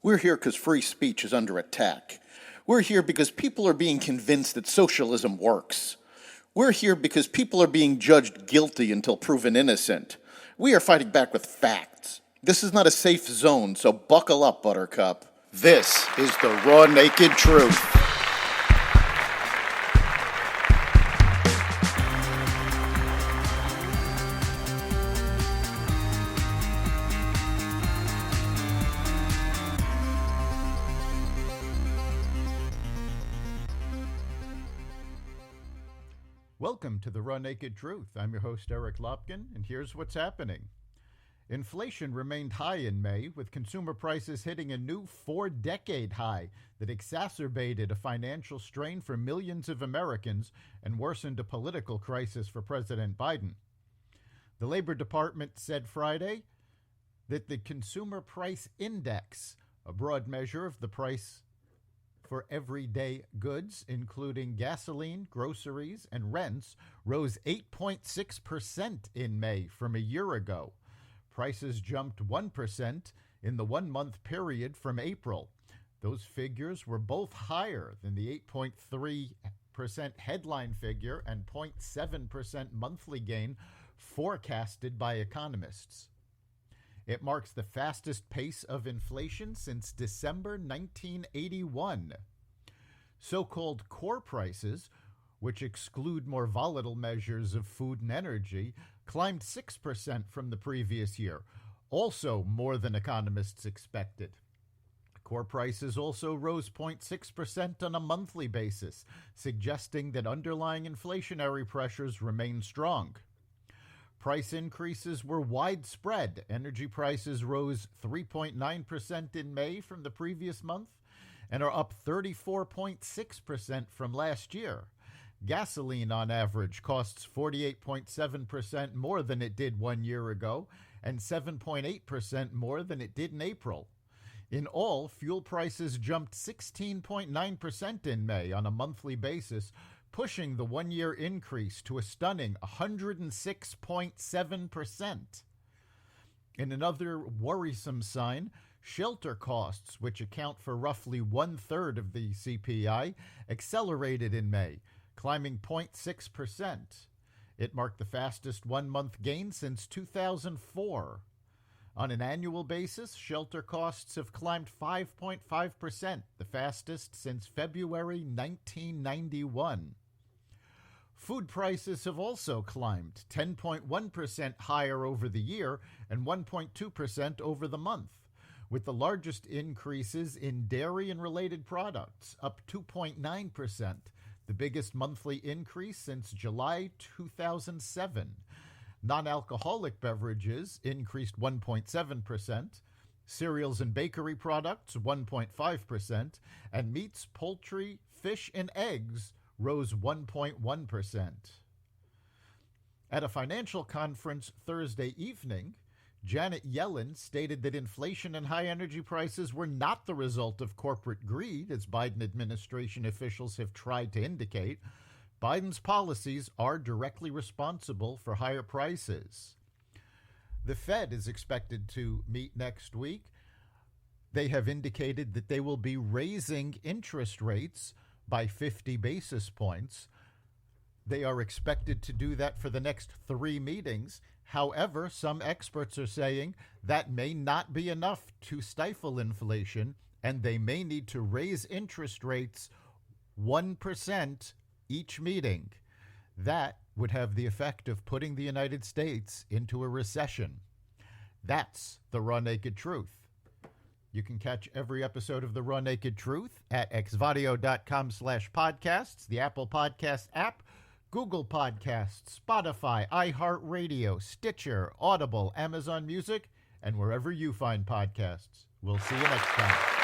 We're here because free speech is under attack. We're here because people are being convinced that socialism works. We're here because people are being judged guilty until proven innocent. We are fighting back with facts. This is not a safe zone, so buckle up, Buttercup. This is the raw, naked truth. Welcome to the Raw Naked Truth. I'm your host, Eric Lopkin, and here's what's happening. Inflation remained high in May, with consumer prices hitting a new 4-decade high that exacerbated a financial strain for millions of Americans and worsened a political crisis for President Biden. The Labor Department said Friday that the Consumer Price Index, a broad measure of the price for everyday goods, including gasoline, groceries, and rents, rose 8.6% in May from a year ago. Prices jumped 1% in the one-month period from April. Those figures were both higher than the 8.3% headline figure and 0.7% monthly gain forecasted by economists. It marks the fastest pace of inflation since December 1981. So-called core prices, which exclude more volatile measures of food and energy, climbed 6% from the previous year, also more than economists expected. Core prices also rose 0.6% on a monthly basis, suggesting that underlying inflationary pressures remain strong. Price increases were widespread. Energy prices rose 3.9% in May from the previous month and are up 34.6% from last year. Gasoline, on average, costs 48.7% more than it did 1 year ago and 7.8% more than it did in April. In all, fuel prices jumped 16.9% in May on a monthly basis, pushing the one-year increase to a stunning 106.7%. In another worrisome sign, shelter costs, which account for roughly one-third of the CPI, accelerated in May, climbing 0.6%. It marked the fastest one-month gain since 2004. On an annual basis, shelter costs have climbed 5.5%, the fastest since February 1991. Food prices have also climbed 10.1% higher over the year and 1.2% over the month, with the largest increases in dairy and related products, up 2.9%, the biggest monthly increase since July 2007. Non-alcoholic beverages increased 1.7%, cereals and bakery products 1.5%, and meats, poultry, fish, and eggs rose 1.1%. At a financial conference Thursday evening, Janet Yellen stated that inflation and high energy prices were not the result of corporate greed, as Biden administration officials have tried to indicate. Biden's policies are directly responsible for higher prices. The Fed is expected to meet next week. They have indicated that they will be raising interest rates by 50 basis points. They are expected to do that for the next 3 meetings. However, some experts are saying that may not be enough to stifle inflation, and they may need to raise interest rates 1% each meeting. That would have the effect of putting the United States into a recession. That's the Raw Naked Truth. You can catch every episode of The Raw Naked Truth at xvadio.com/podcasts, the Apple Podcast app, Google Podcasts, Spotify, iHeartRadio, Stitcher, Audible, Amazon Music, and wherever you find podcasts. We'll see you next time.